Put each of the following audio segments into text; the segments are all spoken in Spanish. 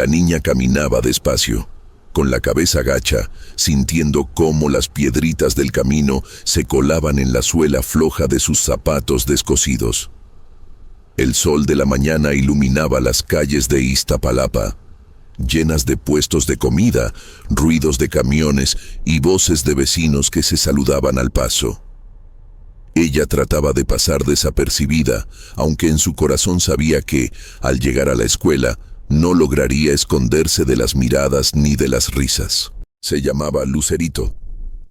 La niña caminaba despacio, con la cabeza gacha, sintiendo cómo las piedritas del camino se colaban en la suela floja de sus zapatos descosidos. El sol de la mañana iluminaba las calles de Iztapalapa, llenas de puestos de comida, ruidos de camiones y voces de vecinos que se saludaban al paso. Ella trataba de pasar desapercibida, aunque en su corazón sabía que, al llegar a la escuela, no lograría esconderse de las miradas ni de las risas. Se llamaba Lucerito.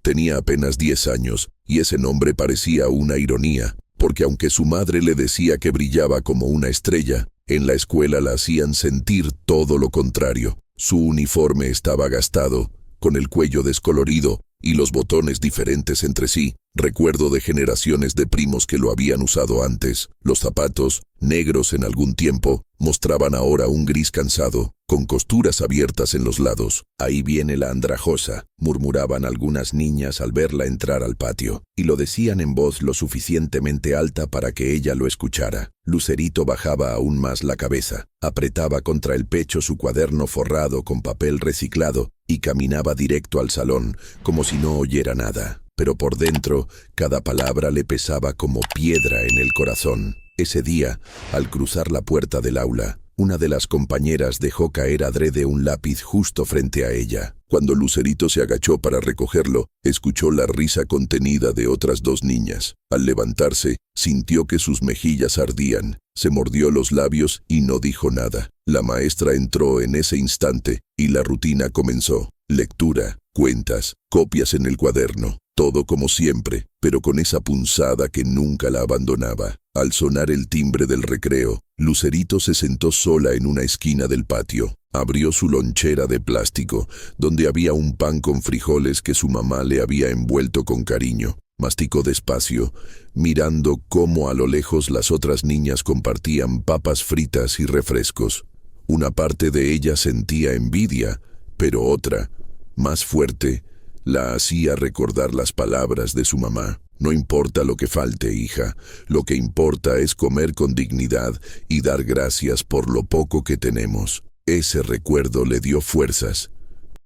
Tenía apenas 10 años, y ese nombre parecía una ironía, porque aunque su madre le decía que brillaba como una estrella, en la escuela la hacían sentir todo lo contrario. Su uniforme estaba gastado, con el cuello descolorido y los botones diferentes entre sí, recuerdo de generaciones de primos que lo habían usado antes. Los zapatos, negros en algún tiempo, mostraban ahora un gris cansado, con costuras abiertas en los lados. «Ahí viene la andrajosa», murmuraban algunas niñas al verla entrar al patio, y lo decían en voz lo suficientemente alta para que ella lo escuchara. Lucerito bajaba aún más la cabeza, apretaba contra el pecho su cuaderno forrado con papel reciclado y caminaba directo al salón, como si no oyera nada. Pero por dentro, cada palabra le pesaba como piedra en el corazón. Ese día, al cruzar la puerta del aula, una de las compañeras dejó caer adrede un lápiz justo frente a ella. Cuando Lucerito se agachó para recogerlo, escuchó la risa contenida de otras 2 niñas. Al levantarse, sintió que sus mejillas ardían. Se mordió los labios y no dijo nada. La maestra entró en ese instante y la rutina comenzó. Lectura, cuentas, copias en el cuaderno. Todo como siempre, pero con esa punzada que nunca la abandonaba. Al sonar el timbre del recreo, Lucerito se sentó sola en una esquina del patio. Abrió su lonchera de plástico, donde había un pan con frijoles que su mamá le había envuelto con cariño. Masticó despacio, mirando cómo a lo lejos las otras niñas compartían papas fritas y refrescos. Una parte de ella sentía envidia, pero otra, más fuerte, la hacía recordar las palabras de su mamá. «No importa lo que falte, hija, lo que importa es comer con dignidad y dar gracias por lo poco que tenemos». Ese recuerdo le dio fuerzas.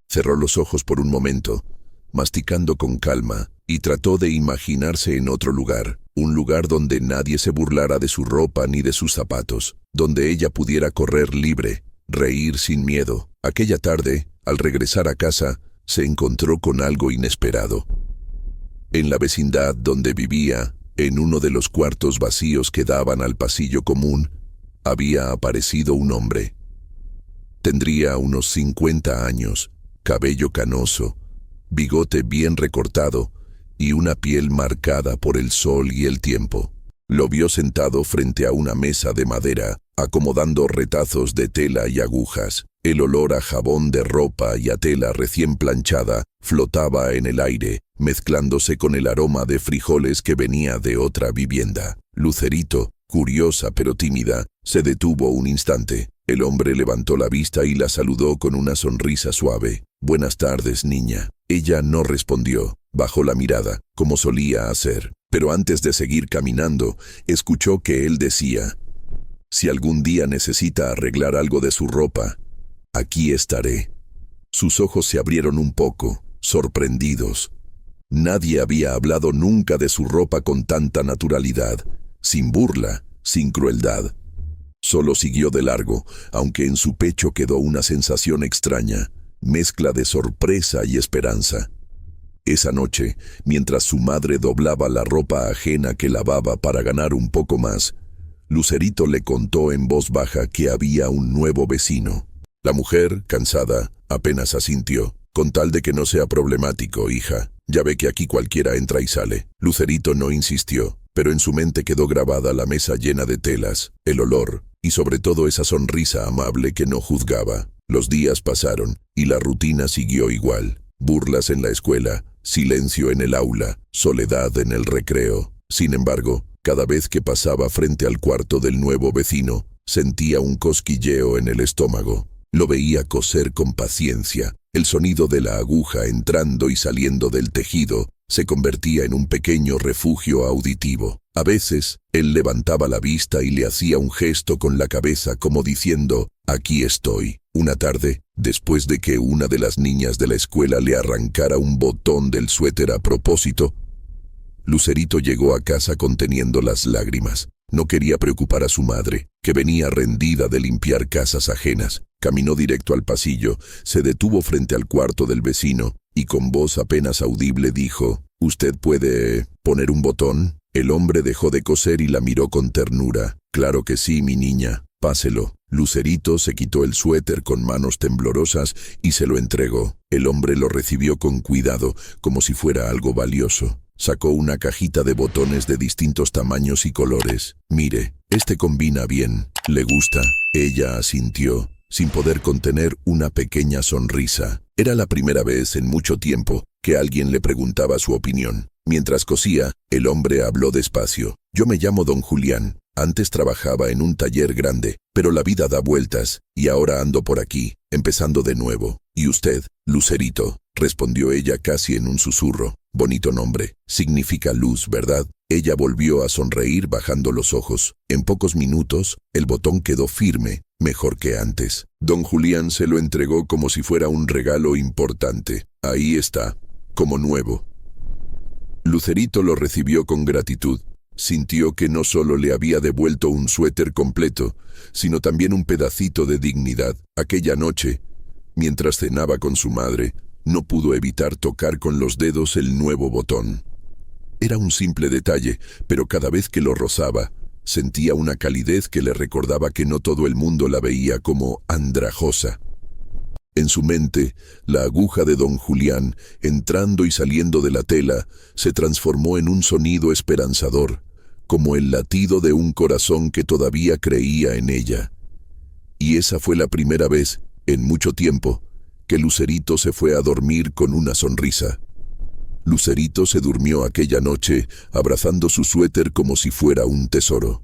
Cerró los ojos por un momento, masticando con calma, y trató de imaginarse en otro lugar, un lugar donde nadie se burlara de su ropa ni de sus zapatos, donde ella pudiera correr libre, reír sin miedo. Aquella tarde, al regresar a casa, se encontró con algo inesperado. En la vecindad donde vivía, en uno de los cuartos vacíos que daban al pasillo común, había aparecido un hombre. Tendría unos 50 años, cabello canoso, bigote bien recortado y una piel marcada por el sol y el tiempo. Lo vio sentado frente a una mesa de madera, acomodando retazos de tela y agujas. El olor a jabón de ropa y a tela recién planchada flotaba en el aire, mezclándose con el aroma de frijoles que venía de otra vivienda. Lucerito, curiosa pero tímida, se detuvo un instante. El hombre levantó la vista y la saludó con una sonrisa suave. «Buenas tardes, niña». Ella no respondió. Bajó la mirada, como solía hacer. Pero antes de seguir caminando, escuchó que él decía: «Si algún día necesita arreglar algo de su ropa, aquí estaré». Sus ojos se abrieron un poco, sorprendidos. Nadie había hablado nunca de su ropa con tanta naturalidad, sin burla, sin crueldad. Solo siguió de largo, aunque en su pecho quedó una sensación extraña, mezcla de sorpresa y esperanza. Esa noche, mientras su madre doblaba la ropa ajena que lavaba para ganar un poco más, Lucerito le contó en voz baja que había un nuevo vecino. La mujer, cansada, apenas asintió. «Con tal de que no sea problemático, hija. Ya ve que aquí cualquiera entra y sale». Lucerito no insistió, pero en su mente quedó grabada la mesa llena de telas, el olor, y sobre todo esa sonrisa amable que no juzgaba. Los días pasaron, y la rutina siguió igual. Burlas en la escuela, silencio en el aula, soledad en el recreo. Sin embargo, cada vez que pasaba frente al cuarto del nuevo vecino, sentía un cosquilleo en el estómago. Lo veía coser con paciencia. El sonido de la aguja entrando y saliendo del tejido se convertía en un pequeño refugio auditivo. A veces, él levantaba la vista y le hacía un gesto con la cabeza como diciendo: «Aquí estoy». Una tarde, después de que una de las niñas de la escuela le arrancara un botón del suéter a propósito, Lucerito llegó a casa conteniendo las lágrimas. No quería preocupar a su madre, que venía rendida de limpiar casas ajenas. Caminó directo al pasillo, se detuvo frente al cuarto del vecino y con voz apenas audible dijo: «¿Usted puede poner un botón?». El hombre dejó de coser y la miró con ternura. «Claro que sí, mi niña, páselo». Lucerito se quitó el suéter con manos temblorosas y se lo entregó. El hombre lo recibió con cuidado, como si fuera algo valioso. Sacó una cajita de botones de distintos tamaños y colores. «Mire, este combina bien. ¿Le gusta?». Ella asintió, sin poder contener una pequeña sonrisa. Era la primera vez en mucho tiempo que alguien le preguntaba su opinión. Mientras cosía, el hombre habló despacio. «Yo me llamo Don Julián. Antes trabajaba en un taller grande, pero la vida da vueltas, y ahora ando por aquí, empezando de nuevo». «¿Y usted?». «Lucerito», respondió ella casi en un susurro. «Bonito nombre. Significa luz, ¿verdad?». Ella volvió a sonreír bajando los ojos. En pocos minutos, el botón quedó firme, mejor que antes. Don Julián se lo entregó como si fuera un regalo importante. «Ahí está, como nuevo». Lucerito lo recibió con gratitud. Sintió que no solo le había devuelto un suéter completo, sino también un pedacito de dignidad. Aquella noche, mientras cenaba con su madre, no pudo evitar tocar con los dedos el nuevo botón. Era un simple detalle, pero cada vez que lo rozaba, sentía una calidez que le recordaba que no todo el mundo la veía como andrajosa. En su mente, la aguja de don Julián, entrando y saliendo de la tela, se transformó en un sonido esperanzador, como el latido de un corazón que todavía creía en ella. Y esa fue la primera vez, en mucho tiempo, que Lucerito se fue a dormir con una sonrisa. Lucerito se durmió aquella noche abrazando su suéter como si fuera un tesoro.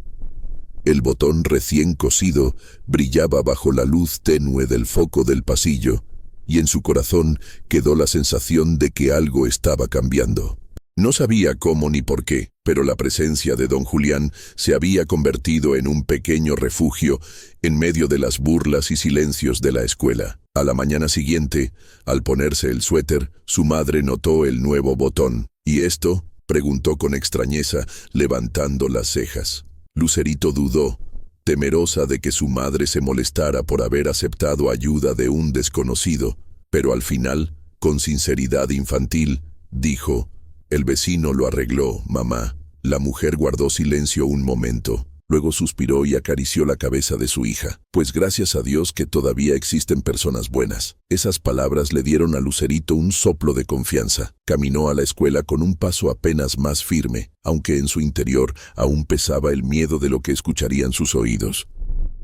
El botón recién cosido brillaba bajo la luz tenue del foco del pasillo, y en su corazón quedó la sensación de que algo estaba cambiando. No sabía cómo ni por qué, pero la presencia de don Julián se había convertido en un pequeño refugio en medio de las burlas y silencios de la escuela. A la mañana siguiente, al ponerse el suéter, su madre notó el nuevo botón. «¿Y esto?», preguntó con extrañeza, levantando las cejas. Lucerito dudó, temerosa de que su madre se molestara por haber aceptado ayuda de un desconocido, pero al final, con sinceridad infantil, dijo: «El vecino lo arregló, mamá». La mujer guardó silencio un momento. Luego suspiró y acarició la cabeza de su hija. «Pues gracias a Dios que todavía existen personas buenas». Esas palabras le dieron a Lucerito un soplo de confianza. Caminó a la escuela con un paso apenas más firme, aunque en su interior aún pesaba el miedo de lo que escucharían sus oídos.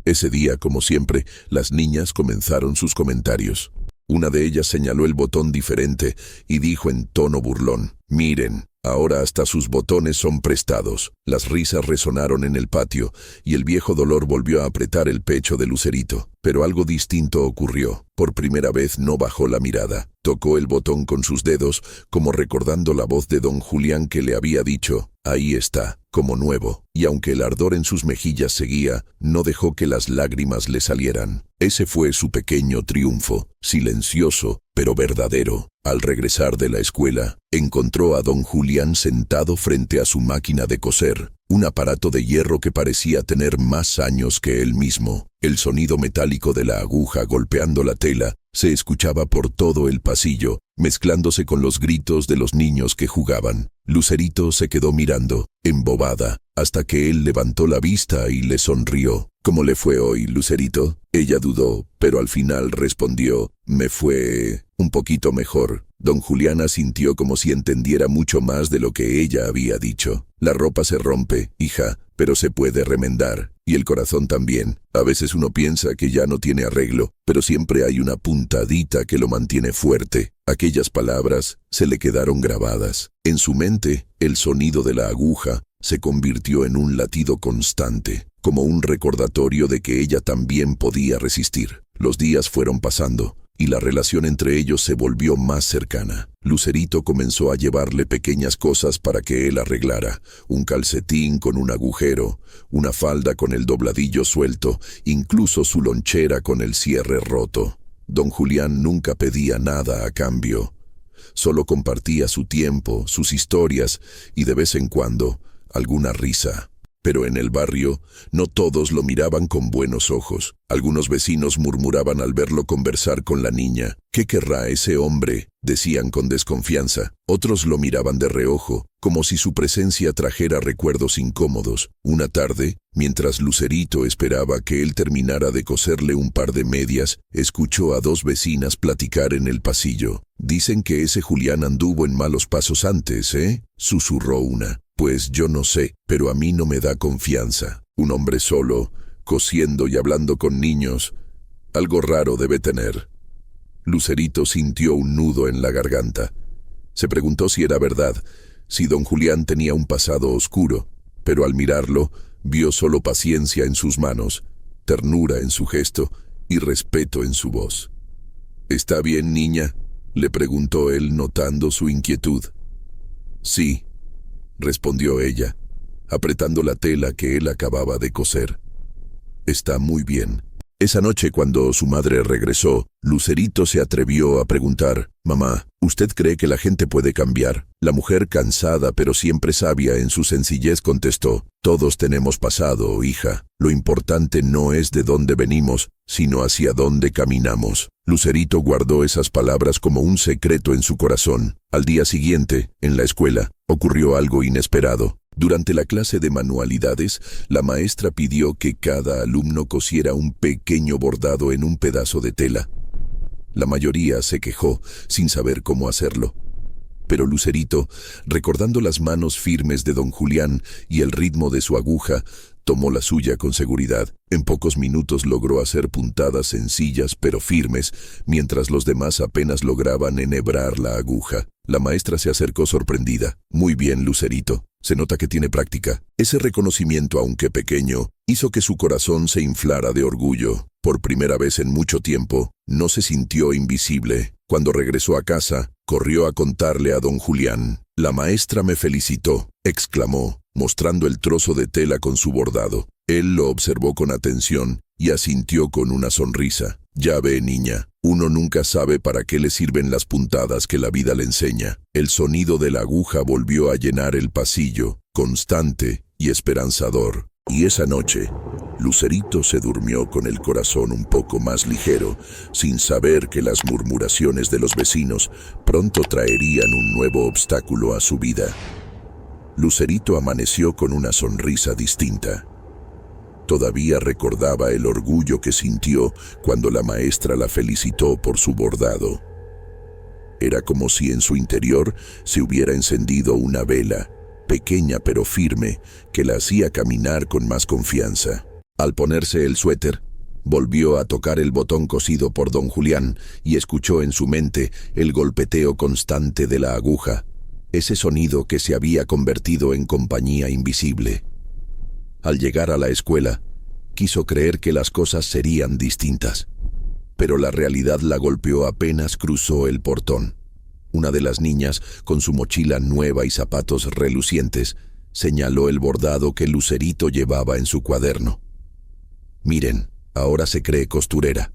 Ese día, como siempre, las niñas comenzaron sus comentarios. Una de ellas señaló el botón diferente y dijo en tono burlón: «Miren, ahora hasta sus botones son prestados». Las risas resonaron en el patio y el viejo dolor volvió a apretar el pecho de Lucerito. Pero algo distinto ocurrió. Por primera vez no bajó la mirada. Tocó el botón con sus dedos, como recordando la voz de don Julián que le había dicho: «Ahí está, como nuevo». Y aunque el ardor en sus mejillas seguía, no dejó que las lágrimas le salieran. Ese fue su pequeño triunfo, silencioso, pero verdadero. Al regresar de la escuela, encontró a don Julián sentado frente a su máquina de coser, un aparato de hierro que parecía tener más años que él mismo. El sonido metálico de la aguja golpeando la tela se escuchaba por todo el pasillo, mezclándose con los gritos de los niños que jugaban. Lucerito se quedó mirando, embobada, hasta que él levantó la vista y le sonrió. «¿Cómo le fue hoy, Lucerito?». Ella dudó, pero al final respondió: «Me fue un poquito mejor». Don Julián asintió como si entendiera mucho más de lo que ella había dicho. «La ropa se rompe, hija, pero se puede remendar. Y el corazón también. A veces uno piensa que ya no tiene arreglo, pero siempre hay una puntadita que lo mantiene fuerte». Aquellas palabras se le quedaron grabadas. En su mente, el sonido de la aguja se convirtió en un latido constante, como un recordatorio de que ella también podía resistir. Los días fueron pasando, y la relación entre ellos se volvió más cercana. Lucerito comenzó a llevarle pequeñas cosas para que él arreglara: un calcetín con un agujero, una falda con el dobladillo suelto, incluso su lonchera con el cierre roto. Don Julián nunca pedía nada a cambio. Solo compartía su tiempo, sus historias y de vez en cuando alguna risa. Pero en el barrio no todos lo miraban con buenos ojos. Algunos vecinos murmuraban al verlo conversar con la niña. ¿Qué querrá ese hombre?, decían con desconfianza. Otros lo miraban de reojo, como si su presencia trajera recuerdos incómodos. Una tarde, mientras Lucerito esperaba que él terminara de coserle un par de medias, escuchó a dos vecinas platicar en el pasillo. «Dicen que ese Julián anduvo en malos pasos antes, ¿eh?», susurró una. «Pues yo no sé, pero a mí no me da confianza. Un hombre solo, cosiendo y hablando con niños. Algo raro debe tener». Lucerito sintió un nudo en la garganta. Se preguntó si era verdad, si don Julián tenía un pasado oscuro, pero al mirarlo, vio solo paciencia en sus manos, ternura en su gesto y respeto en su voz. «¿Está bien, niña?», le preguntó él, notando su inquietud. «Sí», respondió ella, apretando la tela que él acababa de coser. «Está muy bien». Esa noche, cuando su madre regresó, Lucerito se atrevió a preguntar: «Mamá, ¿usted cree que la gente puede cambiar?». La mujer, cansada pero siempre sabia en su sencillez, contestó: «Todos tenemos pasado, hija. Lo importante no es de dónde venimos, sino hacia dónde caminamos». Lucerito guardó esas palabras como un secreto en su corazón. Al día siguiente, en la escuela, ocurrió algo inesperado. Durante la clase de manualidades, la maestra pidió que cada alumno cosiera un pequeño bordado en un pedazo de tela. La mayoría se quejó, sin saber cómo hacerlo. Pero Lucerito, recordando las manos firmes de don Julián y el ritmo de su aguja, tomó la suya con seguridad. En pocos minutos logró hacer puntadas sencillas pero firmes, mientras los demás apenas lograban enhebrar la aguja. La maestra se acercó sorprendida. «Muy bien, Lucerito. Se nota que tiene práctica». Ese reconocimiento, aunque pequeño, hizo que su corazón se inflara de orgullo. Por primera vez en mucho tiempo, no se sintió invisible. Cuando regresó a casa, corrió a contarle a don Julián. «La maestra me felicitó», exclamó, mostrando el trozo de tela con su bordado. Él lo observó con atención y asintió con una sonrisa. «Ya ve, niña, uno nunca sabe para qué le sirven las puntadas que la vida le enseña». El sonido de la aguja volvió a llenar el pasillo, constante y esperanzador. Y esa noche, Lucerito se durmió con el corazón un poco más ligero, sin saber que las murmuraciones de los vecinos pronto traerían un nuevo obstáculo a su vida. Lucerito amaneció con una sonrisa distinta. Todavía recordaba el orgullo que sintió cuando la maestra la felicitó por su bordado. Era como si en su interior se hubiera encendido una vela, pequeña pero firme, que la hacía caminar con más confianza. Al ponerse el suéter, volvió a tocar el botón cosido por don Julián y escuchó en su mente el golpeteo constante de la aguja, ese sonido que se había convertido en compañía invisible. Al llegar a la escuela, quiso creer que las cosas serían distintas, pero la realidad la golpeó apenas cruzó el portón. Una de las niñas, con su mochila nueva y zapatos relucientes, señaló el bordado que Lucerito llevaba en su cuaderno. «Miren, ahora se cree costurera»,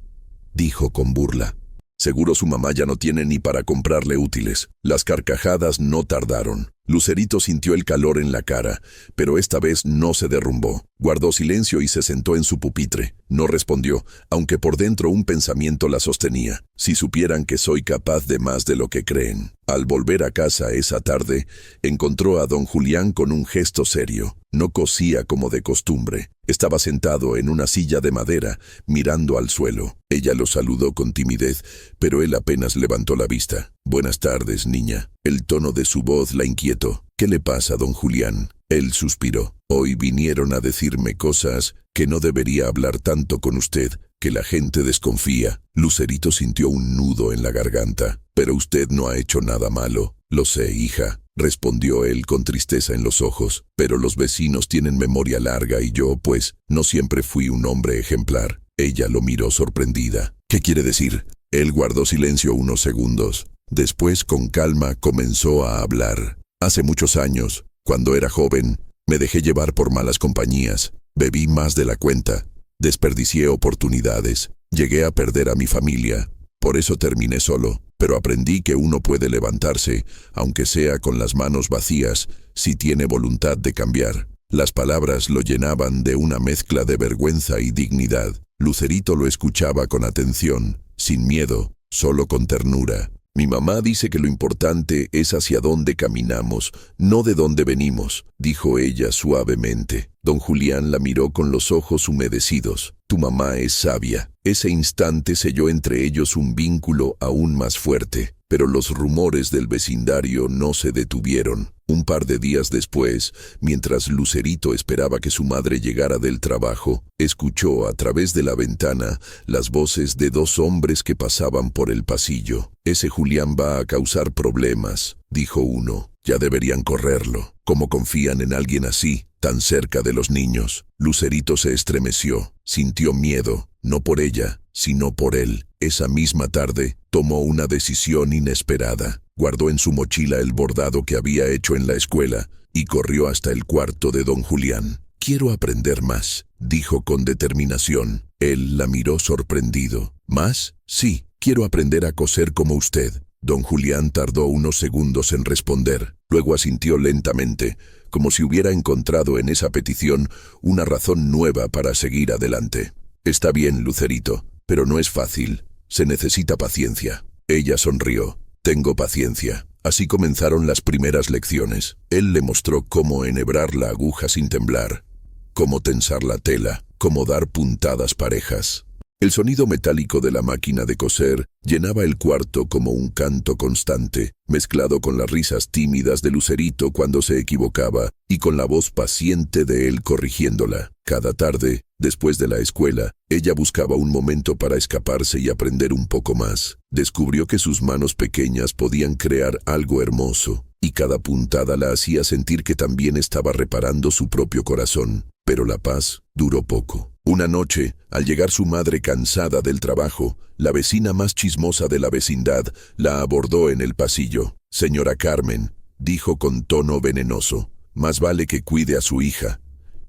dijo con burla. «Seguro su mamá ya no tiene ni para comprarle útiles». Las carcajadas no tardaron. Lucerito sintió el calor en la cara, pero esta vez no se derrumbó. Guardó silencio y se sentó en su pupitre. No respondió, aunque por dentro un pensamiento la sostenía. «Si supieran que soy capaz de más de lo que creen». Al volver a casa esa tarde, encontró a don Julián con un gesto serio. No cosía como de costumbre. Estaba sentado en una silla de madera, mirando al suelo. Ella lo saludó con timidez, pero él apenas levantó la vista. «Buenas tardes, niña». El tono de su voz la inquietó. «¿Qué le pasa, don Julián?». Él suspiró. «Hoy vinieron a decirme cosas que no debería hablar tanto con usted, que la gente desconfía». Lucerito sintió un nudo en la garganta. «Pero usted no ha hecho nada malo». «Lo sé, hija», respondió él con tristeza en los ojos. «Pero los vecinos tienen memoria larga y yo, pues, no siempre fui un hombre ejemplar». Ella lo miró sorprendida. «¿Qué quiere decir?». Él guardó silencio unos segundos. Después, con calma, comenzó a hablar. Hace muchos años, cuando era joven, me dejé llevar por malas compañías. Bebí más de la cuenta. Desperdicié oportunidades. Llegué a perder a mi familia. Por eso terminé solo. Pero aprendí que uno puede levantarse, aunque sea con las manos vacías, si tiene voluntad de cambiar. Las palabras lo llenaban de una mezcla de vergüenza y dignidad. Lucerito lo escuchaba con atención, sin miedo, solo con ternura. Mi mamá dice que lo importante es hacia dónde caminamos, no de dónde venimos, dijo ella suavemente. Don Julián la miró con los ojos humedecidos. Tu mamá es sabia. Ese instante selló entre ellos un vínculo aún más fuerte. Pero los rumores del vecindario no se detuvieron. Un par de días después, mientras Lucerito esperaba que su madre llegara del trabajo, escuchó a través de la ventana las voces de dos hombres que pasaban por el pasillo. Ese Julián va a causar problemas, dijo uno. Ya deberían correrlo. ¿Cómo confían en alguien así, tan cerca de los niños? Lucerito se estremeció. Sintió miedo, no por ella, sino por él. Esa misma tarde, tomó una decisión inesperada. Guardó en su mochila el bordado que había hecho en la escuela y corrió hasta el cuarto de don Julián. Quiero aprender más, dijo con determinación. Él la miró sorprendido. ¿Más? Sí, quiero aprender a coser como usted. Don Julián tardó unos segundos en responder. Luego asintió lentamente, como si hubiera encontrado en esa petición una razón nueva para seguir adelante. Está bien, Lucerito, pero no es fácil. Se necesita paciencia. Ella sonrió. Tengo paciencia. Así comenzaron las primeras lecciones. Él le mostró cómo enhebrar la aguja sin temblar, cómo tensar la tela, cómo dar puntadas parejas. El sonido metálico de la máquina de coser llenaba el cuarto como un canto constante, mezclado con las risas tímidas de Lucerito cuando se equivocaba y con la voz paciente de él corrigiéndola. Cada tarde, después de la escuela, ella buscaba un momento para escaparse y aprender un poco más. Descubrió que sus manos pequeñas podían crear algo hermoso, y cada puntada la hacía sentir que también estaba reparando su propio corazón. Pero la paz duró poco. Una noche, al llegar su madre cansada del trabajo, la vecina más chismosa de la vecindad la abordó en el pasillo. Señora Carmen, dijo con tono venenoso, más vale que cuide a su hija.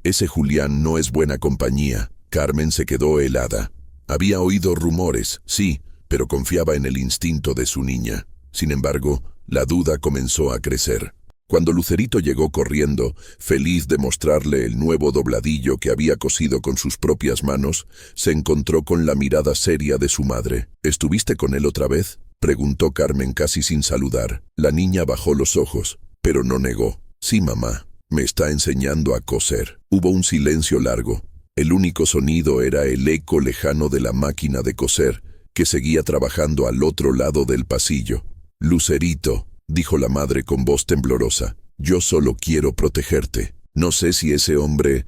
Ese Julián no es buena compañía. Carmen se quedó helada. Había oído rumores, sí, pero confiaba en el instinto de su niña. Sin embargo, la duda comenzó a crecer. Cuando Lucerito llegó corriendo, feliz de mostrarle el nuevo dobladillo que había cosido con sus propias manos, se encontró con la mirada seria de su madre. ¿Estuviste con él otra vez?, preguntó Carmen casi sin saludar. La niña bajó los ojos, pero no negó. Sí, mamá, me está enseñando a coser. Hubo un silencio largo. El único sonido era el eco lejano de la máquina de coser, que seguía trabajando al otro lado del pasillo. Lucerito, dijo la madre con voz temblorosa, yo solo quiero protegerte. No sé si ese hombre...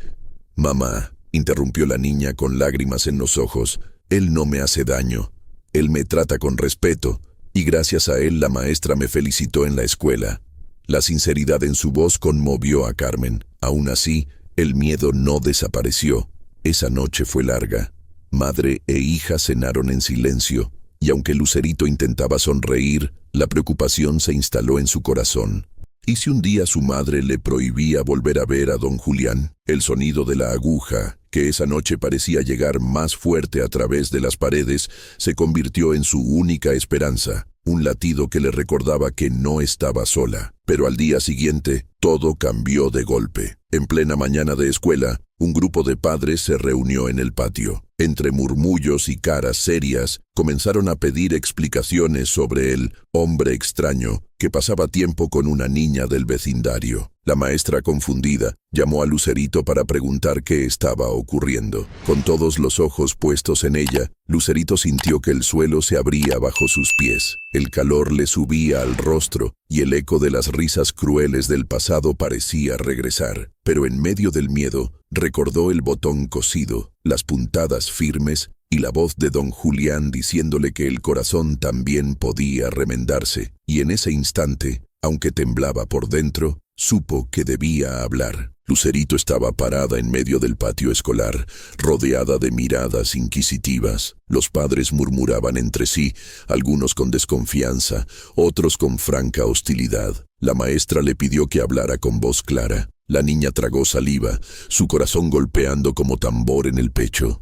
Mamá, interrumpió la niña con lágrimas en los ojos, él no me hace daño. Él me trata con respeto, y gracias a él la maestra me felicitó en la escuela. La sinceridad en su voz conmovió a Carmen. Aún así, el miedo no desapareció. Esa noche fue larga. Madre e hija cenaron en silencio, y aunque Lucerito intentaba sonreír, la preocupación se instaló en su corazón. ¿Y si un día su madre le prohibía volver a ver a don Julián? El sonido de la aguja, que esa noche parecía llegar más fuerte a través de las paredes, se convirtió en su única esperanza, un latido que le recordaba que no estaba sola. Pero al día siguiente, todo cambió de golpe. En plena mañana de escuela, un grupo de padres se reunió en el patio. Entre murmullos y caras serias, comenzaron a pedir explicaciones sobre el hombre extraño que pasaba tiempo con una niña del vecindario. La maestra, confundida, llamó a Lucerito para preguntar qué estaba ocurriendo. Con todos los ojos puestos en ella, Lucerito sintió que el suelo se abría bajo sus pies. El calor le subía al rostro y el eco de las risas crueles del pasado parecía regresar. Pero en medio del miedo, recordó el botón cosido, las puntadas firmes y la voz de don Julián diciéndole que el corazón también podía remendarse. Y en ese instante, aunque temblaba por dentro, supo que debía hablar. Lucerito estaba parada en medio del patio escolar, rodeada de miradas inquisitivas. Los padres murmuraban entre sí, algunos con desconfianza, otros con franca hostilidad. La maestra le pidió que hablara con voz clara. La niña tragó saliva, su corazón golpeando como tambor en el pecho.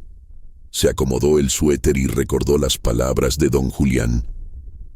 Se acomodó el suéter y recordó las palabras de don Julián.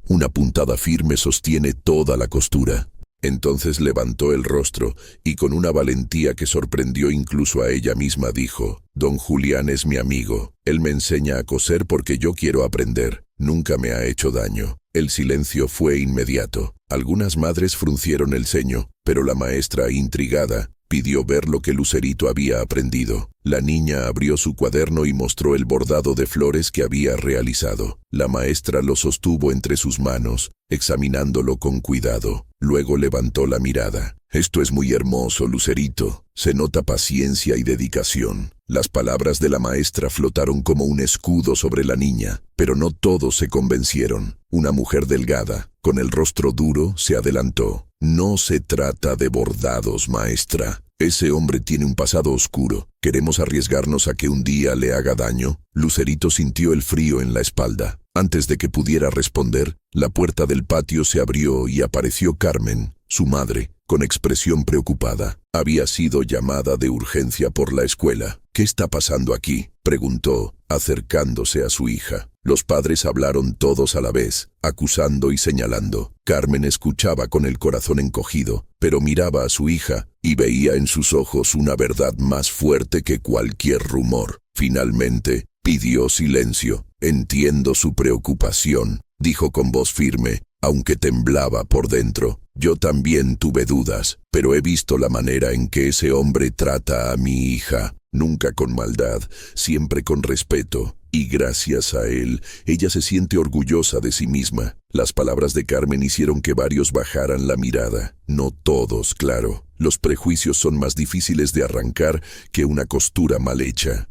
Una puntada firme sostiene toda la costura. Entonces levantó el rostro y con una valentía que sorprendió incluso a ella misma dijo: «Don Julián es mi amigo. Él me enseña a coser porque yo quiero aprender. Nunca me ha hecho daño». El silencio fue inmediato. Algunas madres fruncieron el ceño, pero la maestra, intrigada, pidió ver lo que Lucerito había aprendido. La niña abrió su cuaderno y mostró el bordado de flores que había realizado. La maestra lo sostuvo entre sus manos, examinándolo con cuidado. Luego levantó la mirada. «Esto es muy hermoso, Lucerito. Se nota paciencia y dedicación». Las palabras de la maestra flotaron como un escudo sobre la niña, pero no todos se convencieron. Una mujer delgada, con el rostro duro, se adelantó. «No se trata de bordados, maestra. Ese hombre tiene un pasado oscuro. ¿Queremos arriesgarnos a que un día le haga daño?» Lucerito sintió el frío en la espalda. Antes de que pudiera responder, la puerta del patio se abrió y apareció Carmen, su madre, con expresión preocupada. Había sido llamada de urgencia por la escuela. «¿Qué está pasando aquí?», preguntó, acercándose a su hija. Los padres hablaron todos a la vez, acusando y señalando. Carmen escuchaba con el corazón encogido, pero miraba a su hija y veía en sus ojos una verdad más fuerte que cualquier rumor. Finalmente, pidió silencio. «Entiendo su preocupación», dijo con voz firme, aunque temblaba por dentro. «Yo también tuve dudas, pero he visto la manera en que ese hombre trata a mi hija. Nunca con maldad, siempre con respeto. Y gracias a él, ella se siente orgullosa de sí misma». Las palabras de Carmen hicieron que varios bajaran la mirada. No todos, claro. Los prejuicios son más difíciles de arrancar que una costura mal hecha.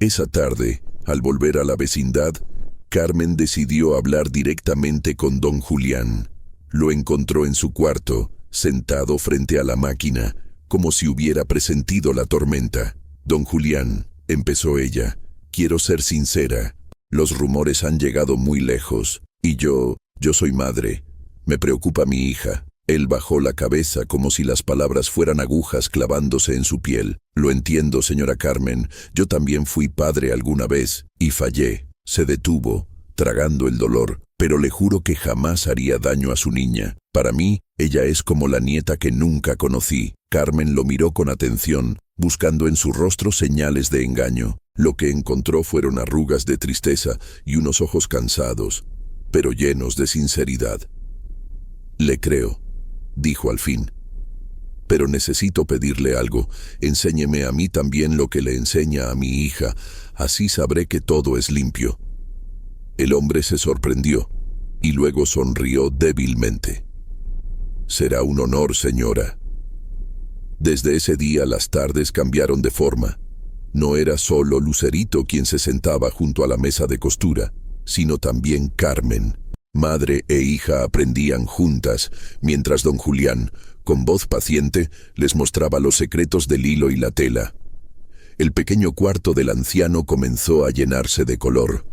Esa tarde, al volver a la vecindad, Carmen decidió hablar directamente con don Julián. Lo encontró en su cuarto, sentado frente a la máquina, como si hubiera presentido la tormenta. «Don Julián», empezó ella, «quiero ser sincera. Los rumores han llegado muy lejos, y yo soy madre. Me preocupa mi hija». Él bajó la cabeza como si las palabras fueran agujas clavándose en su piel. «Lo entiendo, señora Carmen. Yo también fui padre alguna vez, y fallé». Se detuvo, tragando el dolor, «pero le juro que jamás haría daño a su niña. Para mí, ella es como la nieta que nunca conocí». Carmen lo miró con atención, buscando en su rostro señales de engaño. Lo que encontró fueron arrugas de tristeza y unos ojos cansados, pero llenos de sinceridad. «Le creo», dijo al fin. «Pero necesito pedirle algo. Enséñeme a mí también lo que le enseña a mi hija. Así sabré que todo es limpio». El hombre se sorprendió y luego sonrió débilmente. «Será un honor, señora». Desde ese día las tardes cambiaron de forma. No era solo Lucerito quien se sentaba junto a la mesa de costura, sino también Carmen. Madre e hija aprendían juntas, mientras don Julián, con voz paciente, les mostraba los secretos del hilo y la tela. El pequeño cuarto del anciano comenzó a llenarse de color.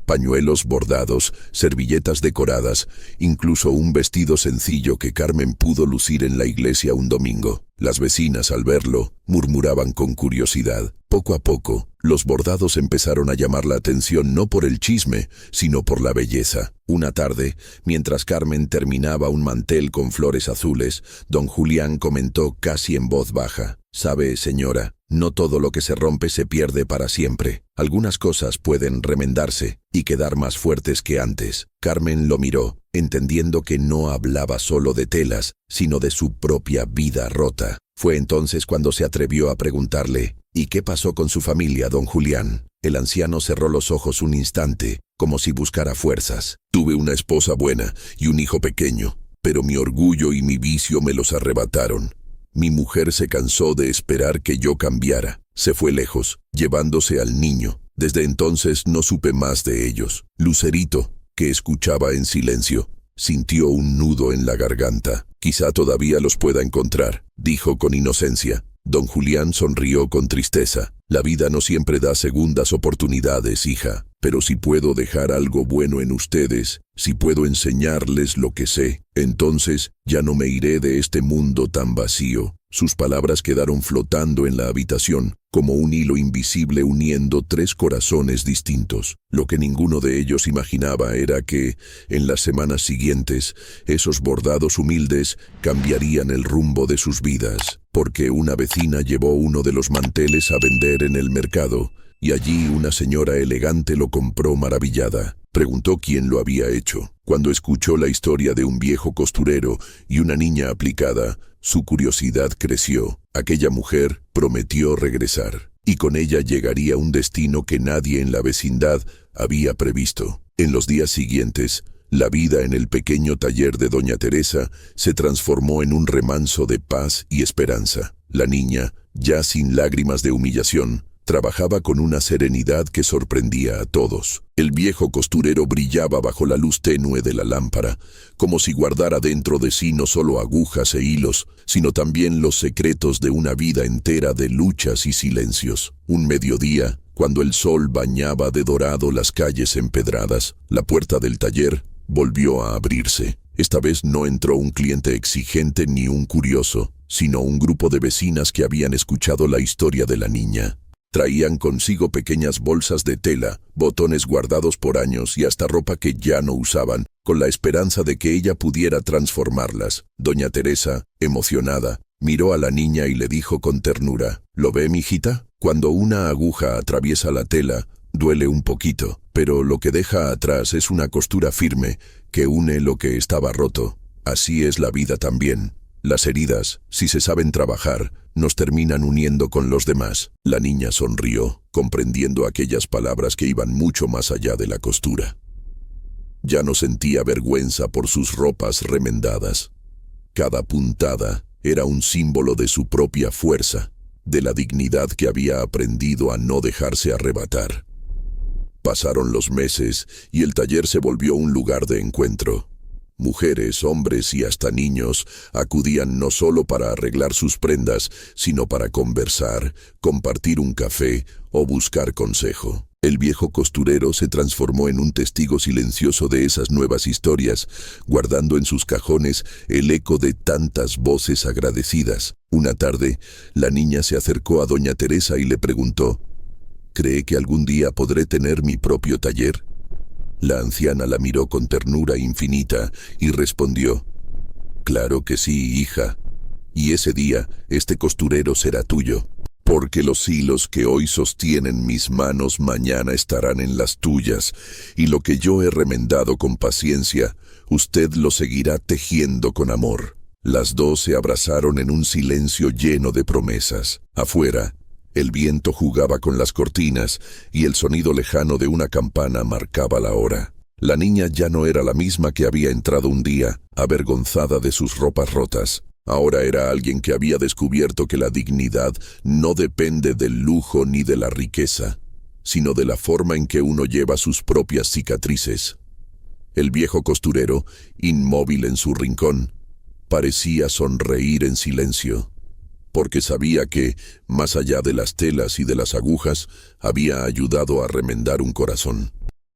Pañuelos bordados, servilletas decoradas, incluso un vestido sencillo que Carmen pudo lucir en la iglesia un domingo. Las vecinas, al verlo, murmuraban con curiosidad. Poco a poco, los bordados empezaron a llamar la atención no por el chisme, sino por la belleza. Una tarde, mientras Carmen terminaba un mantel con flores azules, don Julián comentó casi en voz baja: «Sabe, señora, no todo lo que se rompe se pierde para siempre. Algunas cosas pueden remendarse y quedar más fuertes que antes». Carmen lo miró, entendiendo que no hablaba solo de telas, sino de su propia vida rota. Fue entonces cuando se atrevió a preguntarle: «¿Y qué pasó con su familia, don Julián?». El anciano cerró los ojos un instante, como si buscara fuerzas. «Tuve una esposa buena y un hijo pequeño, pero mi orgullo y mi vicio me los arrebataron. Mi mujer se cansó de esperar que yo cambiara. Se fue lejos, llevándose al niño. Desde entonces no supe más de ellos». Lucerito, que escuchaba en silencio, sintió un nudo en la garganta. «Quizá todavía los pueda encontrar», dijo con inocencia. Don Julián sonrió con tristeza. La vida no siempre da segundas oportunidades, hija, pero si puedo dejar algo bueno en ustedes, si puedo enseñarles lo que sé, entonces ya no me iré de este mundo tan vacío. Sus palabras quedaron flotando en la habitación, como un hilo invisible uniendo tres corazones distintos. Lo que ninguno de ellos imaginaba era que, en las semanas siguientes, esos bordados humildes cambiarían el rumbo de sus vidas, porque una vecina llevó uno de los manteles a vender en el mercado, y allí una señora elegante lo compró maravillada. Preguntó quién lo había hecho. Cuando escuchó la historia de un viejo costurero y una niña aplicada, su curiosidad creció. Aquella mujer prometió regresar, y con ella llegaría un destino que nadie en la vecindad había previsto. En los días siguientes, la vida en el pequeño taller de doña Teresa se transformó en un remanso de paz y esperanza. La niña, ya sin lágrimas de humillación, trabajaba con una serenidad que sorprendía a todos. El viejo costurero brillaba bajo la luz tenue de la lámpara, como si guardara dentro de sí no solo agujas e hilos, sino también los secretos de una vida entera de luchas y silencios. Un mediodía, cuando el sol bañaba de dorado las calles empedradas, la puerta del taller volvió a abrirse. Esta vez no entró un cliente exigente ni un curioso, sino un grupo de vecinas que habían escuchado la historia de la niña. Traían consigo pequeñas bolsas de tela, botones guardados por años y hasta ropa que ya no usaban, con la esperanza de que ella pudiera transformarlas. Doña Teresa, emocionada, miró a la niña y le dijo con ternura: ¿Lo ve, mijita? Cuando una aguja atraviesa la tela, duele un poquito, pero lo que deja atrás es una costura firme que une lo que estaba roto. Así es la vida también. Las heridas, si se saben trabajar, nos terminan uniendo con los demás. La niña sonrió, comprendiendo aquellas palabras que iban mucho más allá de la costura. Ya no sentía vergüenza por sus ropas remendadas. Cada puntada era un símbolo de su propia fuerza, de la dignidad que había aprendido a no dejarse arrebatar. Pasaron los meses y el taller se volvió un lugar de encuentro. Mujeres, hombres y hasta niños acudían no solo para arreglar sus prendas, sino para conversar, compartir un café o buscar consejo. El viejo costurero se transformó en un testigo silencioso de esas nuevas historias, guardando en sus cajones el eco de tantas voces agradecidas. Una tarde, la niña se acercó a doña Teresa y le preguntó: ¿Cree que algún día podré tener mi propio taller? La anciana la miró con ternura infinita y respondió: Claro que sí, hija. Y ese día, este costurero será tuyo, porque los hilos que hoy sostienen mis manos mañana estarán en las tuyas, y lo que yo he remendado con paciencia, usted lo seguirá tejiendo con amor. Las dos se abrazaron en un silencio lleno de promesas. Afuera, el viento jugaba con las cortinas y el sonido lejano de una campana marcaba la hora. La niña ya no era la misma que había entrado un día, avergonzada de sus ropas rotas. Ahora era alguien que había descubierto que la dignidad no depende del lujo ni de la riqueza, sino de la forma en que uno lleva sus propias cicatrices. El viejo costurero, inmóvil en su rincón, parecía sonreír en silencio, porque sabía que, más allá de las telas y de las agujas, había ayudado a remendar un corazón.